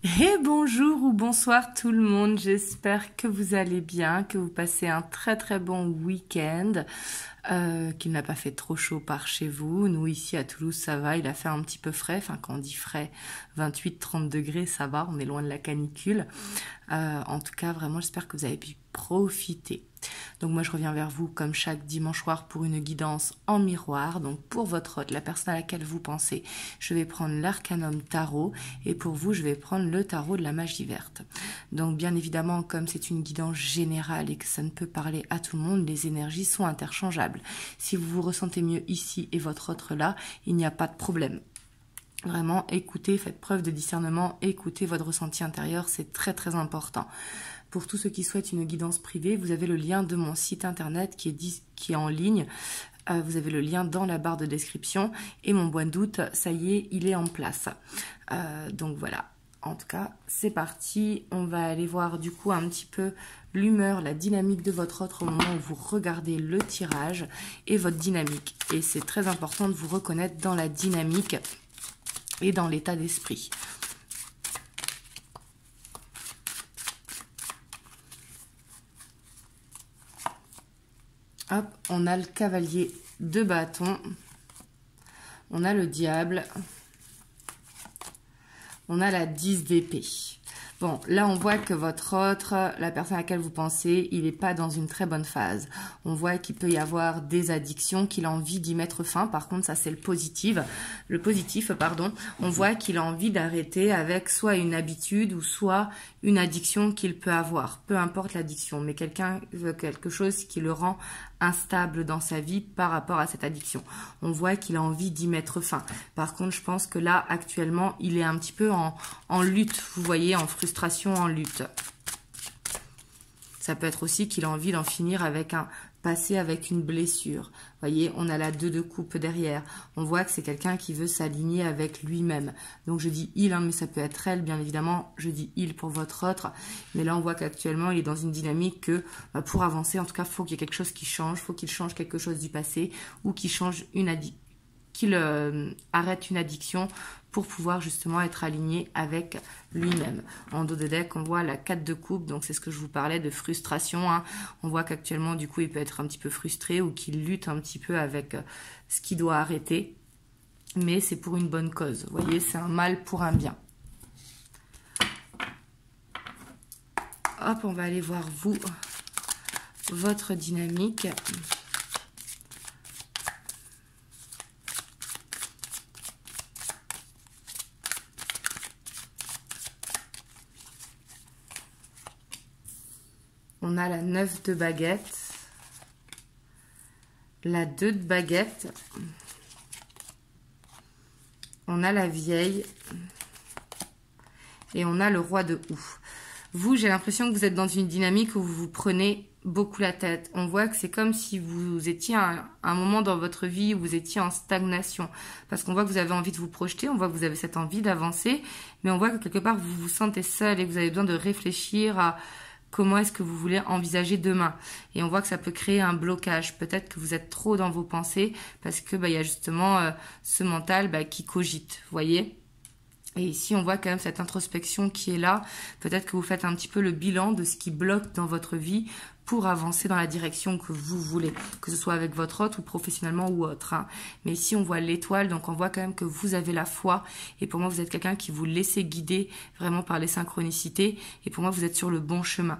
Et bonjour ou bonsoir tout le monde, j'espère que vous allez bien, que vous passez un très bon week-end, qu'il n'a pas fait trop chaud par chez vous. Nous ici à Toulouse ça va, il a fait un petit peu frais, enfin quand on dit frais, 28-30 degrés ça va, on est loin de la canicule. En tout cas vraiment j'espère que vous avez pu profiter. Donc moi je reviens vers vous comme chaque dimanche soir pour une guidance en miroir. Donc pour votre hôte, la personne à laquelle vous pensez, je vais prendre l'Arcanum Tarot et pour vous je vais prendre le tarot de la magie verte. Donc bien évidemment comme c'est une guidance générale et que ça ne peut parler à tout le monde, les énergies sont interchangeables. Si vous vous ressentez mieux ici et votre autre là, il n'y a pas de problème. Vraiment écoutez, faites preuve de discernement, écoutez votre ressenti intérieur, c'est très important. Pour tous ceux qui souhaitent une guidance privée, vous avez le lien de mon site internet qui est en ligne. Vous avez le lien dans la barre de description. Et mon mois d'août, ça y est, il est en place. Donc voilà. En tout cas, c'est parti. On va aller voir du coup un petit peu l'humeur, la dynamique de votre autre au moment où vous regardez le tirage et votre dynamique. Et c'est très important de vous reconnaître dans la dynamique et dans l'état d'esprit. Hop, on a le cavalier de bâton, on a le diable, on a la 10 d'épée. Bon, là on voit que votre autre, la personne à laquelle vous pensez, il n'est pas dans une très bonne phase. On voit qu'il peut y avoir des addictions, qu'il a envie d'y mettre fin. Par contre, ça c'est le positif. On voit qu'il a envie d'arrêter avec soit une habitude ou soit une addiction qu'il peut avoir. Peu importe l'addiction, mais quelque chose qui le rend instable dans sa vie par rapport à cette addiction. On voit qu'il a envie d'y mettre fin. Par contre, je pense que là, actuellement, il est un petit peu en lutte, vous voyez, en frustration, en lutte. Ça peut être aussi qu'il a envie d'en finir avec passer avec une blessure. Vous voyez, on a la 2 de coupe derrière. On voit que c'est quelqu'un qui veut s'aligner avec lui-même. Donc je dis il, hein, mais ça peut être elle, bien évidemment. Je dis il pour votre autre. Mais là, on voit qu'actuellement, il est dans une dynamique que pour avancer, en tout cas, il faut qu'il y ait quelque chose qui change. Il faut qu'il change quelque chose du passé ou qu'il change qu'il arrête une addiction pour pouvoir justement être aligné avec lui-même. En dos de deck, on voit la 4 de coupe, donc c'est ce que je vous parlais de frustration. Hein. On voit qu'actuellement, du coup, il peut être un petit peu frustré ou qu'il lutte un petit peu avec ce qu'il doit arrêter. Mais c'est pour une bonne cause. Vous voyez, c'est un mal pour un bien. Hop, on va aller voir vous, votre dynamique. On a la 9 de baguette, la 2 de baguette, on a la vieille et on a le roi de houx. Vous, j'ai l'impression que vous êtes dans une dynamique où vous vous prenez beaucoup la tête. On voit que c'est comme si vous étiez à un moment dans votre vie où vous étiez en stagnation. Parce qu'on voit que vous avez envie de vous projeter, on voit que vous avez cette envie d'avancer, mais on voit que quelque part vous vous sentez seul et que vous avez besoin de réfléchir à comment est-ce que vous voulez envisager demain. Et on voit que ça peut créer un blocage. Peut-être que vous êtes trop dans vos pensées parce que y a justement ce mental qui cogite, vous voyez. Et ici, on voit quand même cette introspection qui est là. Peut-être que vous faites un petit peu le bilan de ce qui bloque dans votre vie pour avancer dans la direction que vous voulez, que ce soit avec votre autre ou professionnellement ou autre. Hein. Mais ici, on voit l'étoile, donc on voit quand même que vous avez la foi. Et pour moi, vous êtes quelqu'un qui vous laissez guider vraiment par les synchronicités. Et pour moi, vous êtes sur le bon chemin.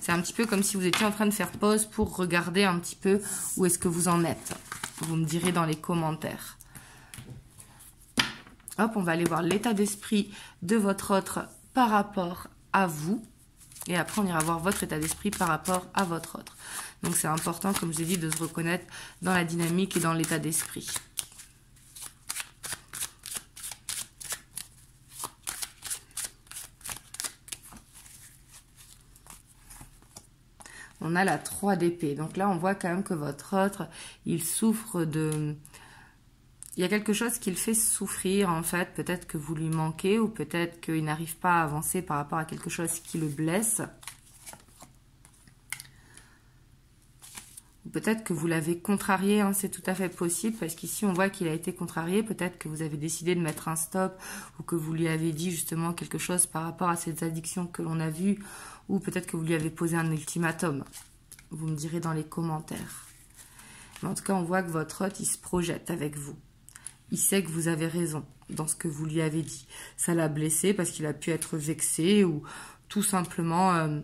C'est un petit peu comme si vous étiez en train de faire pause pour regarder un petit peu où est-ce que vous en êtes. Vous me direz dans les commentaires. Hop, on va aller voir l'état d'esprit de votre autre par rapport à vous. Et après, on ira voir votre état d'esprit par rapport à votre autre. Donc, c'est important, comme je vous ai dit, de se reconnaître dans la dynamique et dans l'état d'esprit. On a la 3 d'épée. Donc là, on voit quand même que votre autre, il souffre de... Il y a quelque chose qui le fait souffrir, en fait. Peut-être que vous lui manquez ou peut-être qu'il n'arrive pas à avancer par rapport à quelque chose qui le blesse. Peut-être que vous l'avez contrarié, hein, c'est tout à fait possible, parce qu'ici on voit qu'il a été contrarié. Peut-être que vous avez décidé de mettre un stop, ou que vous lui avez dit justement quelque chose par rapport à ces addictions que l'on a vues, ou peut-être que vous lui avez posé un ultimatum. Vous me direz dans les commentaires. Mais en tout cas, on voit que votre hôte, il se projette avec vous. Il sait que vous avez raison dans ce que vous lui avez dit. Ça l'a blessé parce qu'il a pu être vexé, ou tout simplement...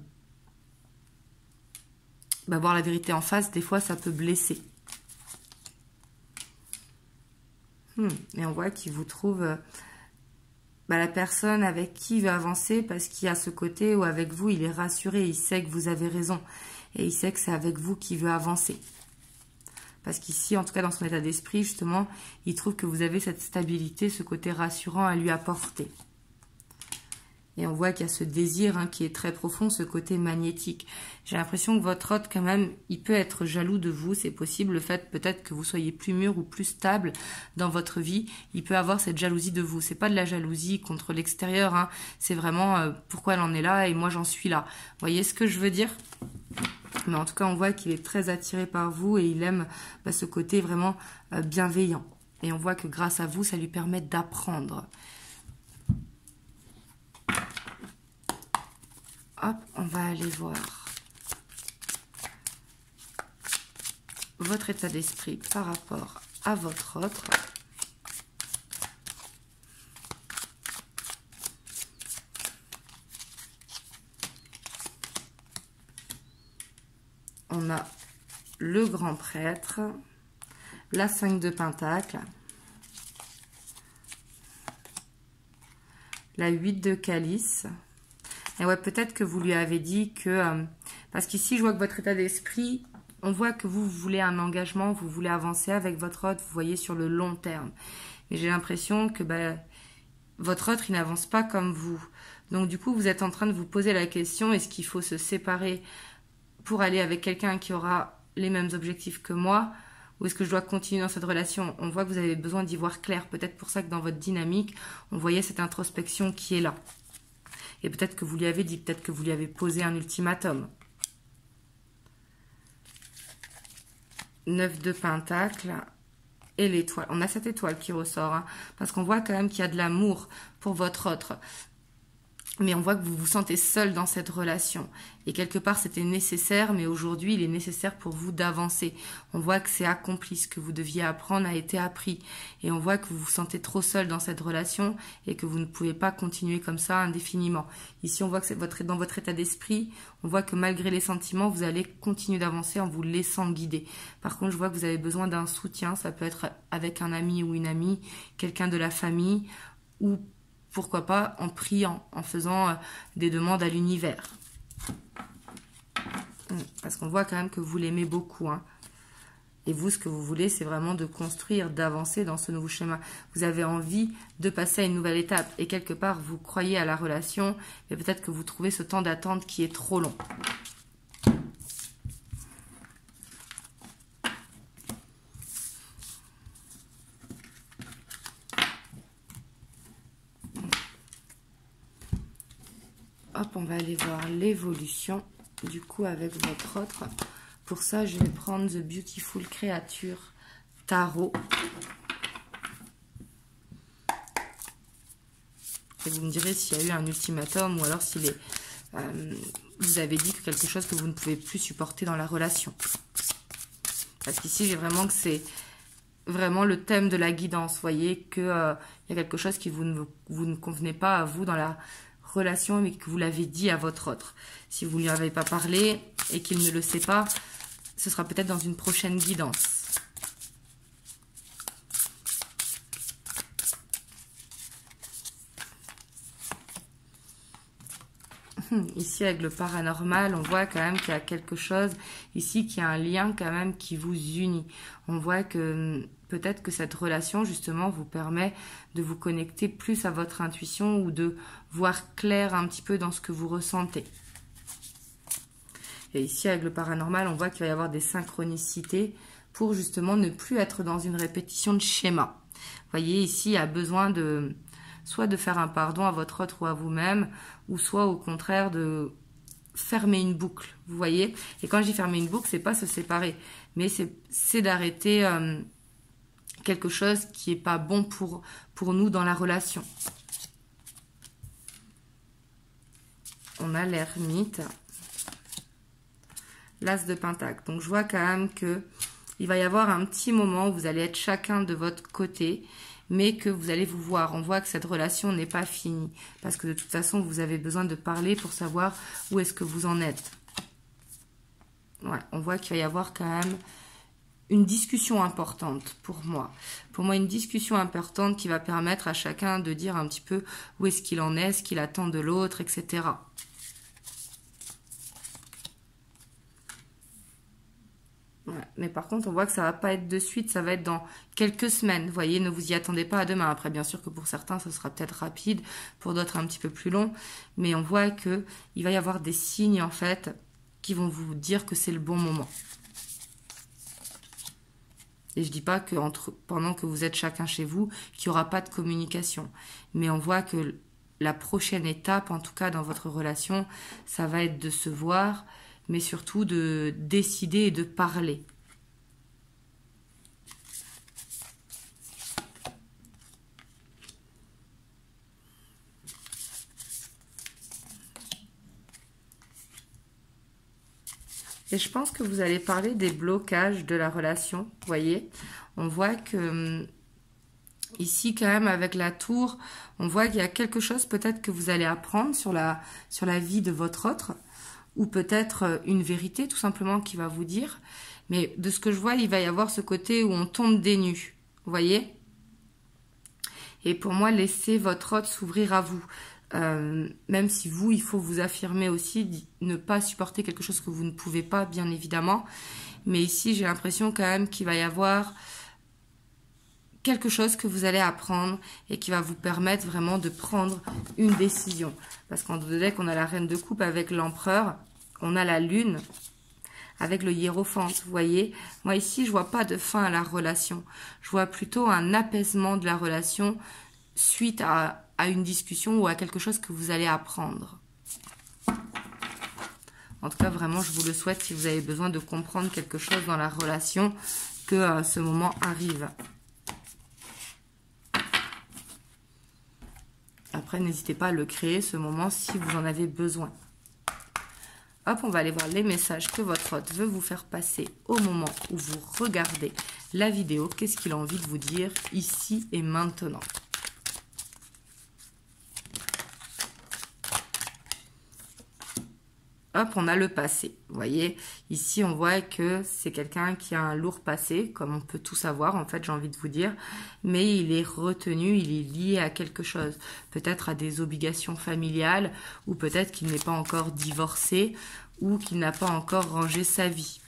voir la vérité en face, des fois, ça peut blesser. Et on voit qu'il vous trouve la personne avec qui il veut avancer, parce qu'il y a ce côté où avec vous, il est rassuré, il sait que vous avez raison. Et il sait que c'est avec vous qu'il veut avancer. Parce qu'ici, en tout cas dans son état d'esprit, justement, il trouve que vous avez cette stabilité, ce côté rassurant à lui apporter. Et on voit qu'il y a ce désir qui est très profond, ce côté magnétique. J'ai l'impression que votre hôte, quand même, il peut être jaloux de vous. C'est possible, le fait peut-être que vous soyez plus mûr ou plus stable dans votre vie. Il peut avoir cette jalousie de vous. C'est pas de la jalousie contre l'extérieur. C'est vraiment pourquoi elle en est là et moi j'en suis là. Vous voyez ce que je veux dire ? Mais en tout cas, on voit qu'il est très attiré par vous et il aime ce côté vraiment bienveillant. Et on voit que grâce à vous, ça lui permet d'apprendre. Hop, on va aller voir votre état d'esprit par rapport à votre autre. On a le grand prêtre, la 5 de Pentacle, la 8 de Calice. Et ouais, peut-être que vous lui avez dit que... parce qu'ici, je vois que votre état d'esprit, on voit que vous voulez un engagement, vous voulez avancer avec votre autre, vous voyez sur le long terme. Mais j'ai l'impression que votre autre, il n'avance pas comme vous. Donc du coup, vous êtes en train de vous poser la question, est-ce qu'il faut se séparer pour aller avec quelqu'un qui aura les mêmes objectifs que moi, ou est-ce que je dois continuer dans cette relation? On voit que vous avez besoin d'y voir clair. Peut-être pour ça que dans votre dynamique, on voyait cette introspection qui est là. Et peut-être que vous lui avez dit, peut-être que vous lui avez posé un ultimatum. 9 de Pentacle et l'étoile. On a cette étoile qui ressort, parce qu'on voit quand même qu'il y a de l'amour pour votre autre. Mais on voit que vous vous sentez seul dans cette relation. Et quelque part, c'était nécessaire, mais aujourd'hui, il est nécessaire pour vous d'avancer. On voit que c'est accompli. Ce que vous deviez apprendre a été appris. Et on voit que vous vous sentez trop seul dans cette relation et que vous ne pouvez pas continuer comme ça indéfiniment. Ici, on voit que c'est dans votre état d'esprit, on voit que malgré les sentiments, vous allez continuer d'avancer en vous laissant guider. Par contre, je vois que vous avez besoin d'un soutien. Ça peut être avec un ami ou une amie, quelqu'un de la famille, ou pourquoi pas en priant, en faisant des demandes à l'univers. Parce qu'on voit quand même que vous l'aimez beaucoup. Et vous, ce que vous voulez, c'est vraiment de construire, d'avancer dans ce nouveau schéma. Vous avez envie de passer à une nouvelle étape. Et quelque part, vous croyez à la relation, mais peut-être que vous trouvez ce temps d'attente qui est trop long. Hop, on va aller voir l'évolution, du coup, avec votre autre. Pour ça, je vais prendre The Beautiful Creature Tarot. Et vous me direz s'il y a eu un ultimatum ou alors s'il est... vous avez dit que quelque chose que vous ne pouvez plus supporter dans la relation. Parce qu'ici, j'ai vraiment que c'est vraiment le thème de la guidance. Vous voyez qu'il y a quelque chose qui vous ne convenait pas à vous dans la relation, mais que vous l'avez dit à votre autre. Si vous ne lui avez pas parlé et qu'il ne le sait pas, ce sera peut-être dans une prochaine guidance. Ici, avec le paranormal, on voit quand même qu'il y a quelque chose ici, qui a un lien quand même qui vous unit. On voit que peut-être que cette relation, justement, vous permet de vous connecter plus à votre intuition ou de voir clair un petit peu dans ce que vous ressentez. Et ici, avec le paranormal, on voit qu'il va y avoir des synchronicités pour justement ne plus être dans une répétition de schéma. Vous voyez, ici, il y a besoin de soit de faire un pardon à votre autre ou à vous-même, ou soit au contraire de fermer une boucle, vous voyez. Et quand je dis fermer une boucle, c'est pas se séparer, mais c'est d'arrêter quelque chose qui n'est pas bon pour nous dans la relation. On a l'ermite, l'as de pentacle. Donc je vois quand même que il va y avoir un petit moment où vous allez être chacun de votre côté, mais que vous allez vous voir. On voit que cette relation n'est pas finie, parce que de toute façon, vous avez besoin de parler pour savoir où est-ce que vous en êtes. Ouais, on voit qu'il va y avoir quand même une discussion importante pour moi. Pour moi, une discussion importante qui va permettre à chacun de dire un petit peu où est-ce qu'il en est, ce qu'il attend de l'autre, etc. Ouais, mais par contre, on voit que ça va pas être de suite, ça va être dans quelques semaines. Vous voyez, ne vous y attendez pas à demain. Après, bien sûr que pour certains, ce sera peut-être rapide, pour d'autres un petit peu plus long. Mais on voit que il va y avoir des signes, en fait, qui vont vous dire que c'est le bon moment. Et je dis pas que pendant que vous êtes chacun chez vous, qu'il n'y aura pas de communication. Mais on voit que la prochaine étape, en tout cas dans votre relation, ça va être de se voir, mais surtout de décider et de parler. Et je pense que vous allez parler des blocages de la relation, vous voyez. On voit que ici, quand même, avec la tour, on voit qu'il y a quelque chose peut-être que vous allez apprendre sur la vie de votre autre, ou peut-être une vérité tout simplement qui va vous dire. Mais de ce que je vois, il va y avoir ce côté où on tombe des nues, vous voyez. Et pour moi, laissez votre autre s'ouvrir à vous. Même si vous, il faut vous affirmer aussi, ne pas supporter quelque chose que vous ne pouvez pas, bien évidemment. Mais ici, j'ai l'impression quand même qu'il va y avoir quelque chose que vous allez apprendre et qui va vous permettre vraiment de prendre une décision. Parce qu'en deux decks, on a la reine de coupe avec l'empereur, on a la lune avec le hiérophante, vous voyez. Moi ici, je vois pas de fin à la relation. Je vois plutôt un apaisement de la relation suite à une discussion ou à quelque chose que vous allez apprendre. En tout cas, vraiment, je vous le souhaite si vous avez besoin de comprendre quelque chose dans la relation, que ce moment arrive. Après, n'hésitez pas à le créer, ce moment, si vous en avez besoin. Hop, on va aller voir les messages que votre hôte veut vous faire passer au moment où vous regardez la vidéo. Qu'est-ce qu'il a envie de vous dire ici et maintenant? Hop, on a le passé. Vous voyez, ici, on voit que c'est quelqu'un qui a un lourd passé, comme on peut tout savoir, en fait, j'ai envie de vous dire. Mais il est retenu, il est lié à quelque chose. Peut-être à des obligations familiales, ou peut-être qu'il n'est pas encore divorcé, ou qu'il n'a pas encore rangé sa vie.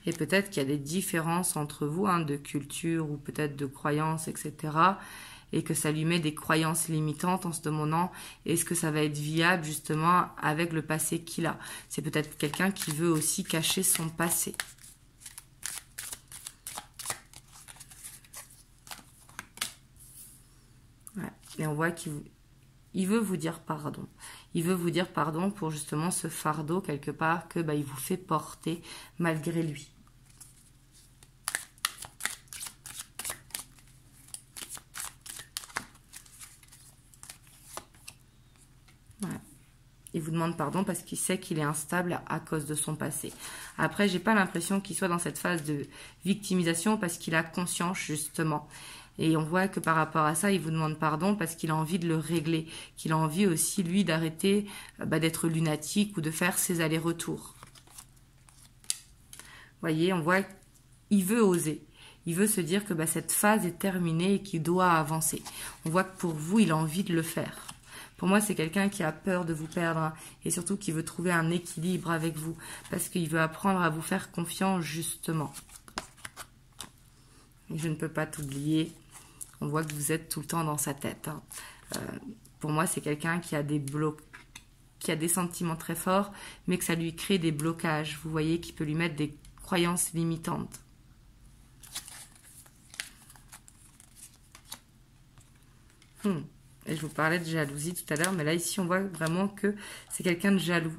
Et peut-être qu'il y a des différences entre vous, hein, de culture, ou peut-être de croyances, etc., et que ça lui met des croyances limitantes en se demandant est-ce que ça va être viable justement avec le passé qu'il a. C'est peut-être quelqu'un qui veut aussi cacher son passé. Ouais. Et on voit qu'il veut vous dire pardon. Il veut vous dire pardon pour justement ce fardeau quelque part que il vous fait porter malgré lui. Il vous demande pardon parce qu'il sait qu'il est instable à cause de son passé. Après, j'ai pas l'impression qu'il soit dans cette phase de victimisation parce qu'il a conscience justement. Et on voit que par rapport à ça, il vous demande pardon parce qu'il a envie de le régler. Qu'il a envie aussi, lui, d'arrêter d'être lunatique ou de faire ses allers-retours. Vous voyez, on voit qu'il veut oser. Il veut se dire que cette phase est terminée et qu'il doit avancer. On voit que pour vous, il a envie de le faire. Pour moi, c'est quelqu'un qui a peur de vous perdre et surtout qui veut trouver un équilibre avec vous parce qu'il veut apprendre à vous faire confiance justement. Et je ne peux pas t'oublier. On voit que vous êtes tout le temps dans sa tête. Pour moi, c'est quelqu'un qui a des sentiments très forts, mais que ça lui crée des blocages. Vous voyez, qui peut lui mettre des croyances limitantes. Et je vous parlais de jalousie tout à l'heure, mais là, ici, on voit vraiment que c'est quelqu'un de jaloux.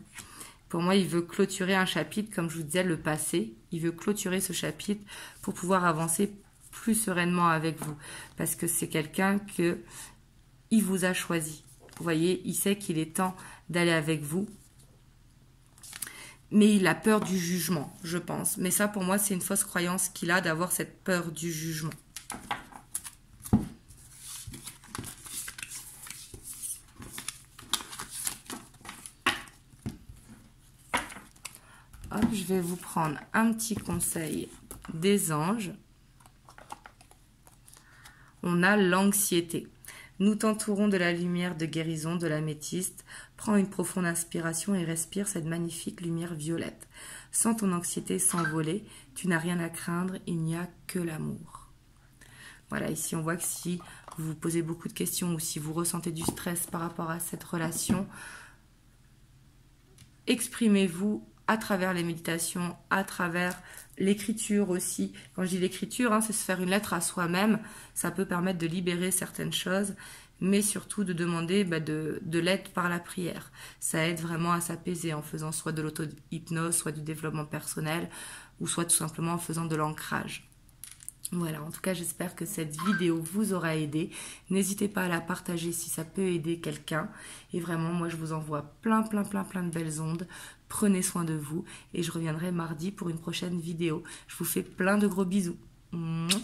Pour moi, il veut clôturer un chapitre, comme je vous disais, le passé. Il veut clôturer ce chapitre pour pouvoir avancer plus sereinement avec vous. Parce que c'est quelqu'un que il vous a choisi. Vous voyez, il sait qu'il est temps d'aller avec vous. Mais il a peur du jugement, je pense. Mais ça, pour moi, c'est une fausse croyance qu'il a d'avoir cette peur du jugement. Hop, je vais vous prendre un petit conseil des anges. On a l'anxiété. Nous t'entourons de la lumière de guérison de l'améthyste. Prends une profonde inspiration et respire cette magnifique lumière violette. Sens ton anxiété s'envoler. Tu n'as rien à craindre, il n'y a que l'amour. Voilà, ici on voit que si vous vous posez beaucoup de questions ou si vous ressentez du stress par rapport à cette relation, exprimez-vous à travers les méditations, à travers l'écriture aussi. Quand je dis l'écriture, c'est se faire une lettre à soi-même. Ça peut permettre de libérer certaines choses, mais surtout de demander de l'aide par la prière. Ça aide vraiment à s'apaiser en faisant soit de l'auto-hypnose, soit du développement personnel, ou soit tout simplement en faisant de l'ancrage. Voilà, en tout cas, j'espère que cette vidéo vous aura aidé. N'hésitez pas à la partager si ça peut aider quelqu'un. Et vraiment, moi, je vous envoie plein de belles ondes. Prenez soin de vous et je reviendrai mardi pour une prochaine vidéo. Je vous fais plein de gros bisous. Mouah.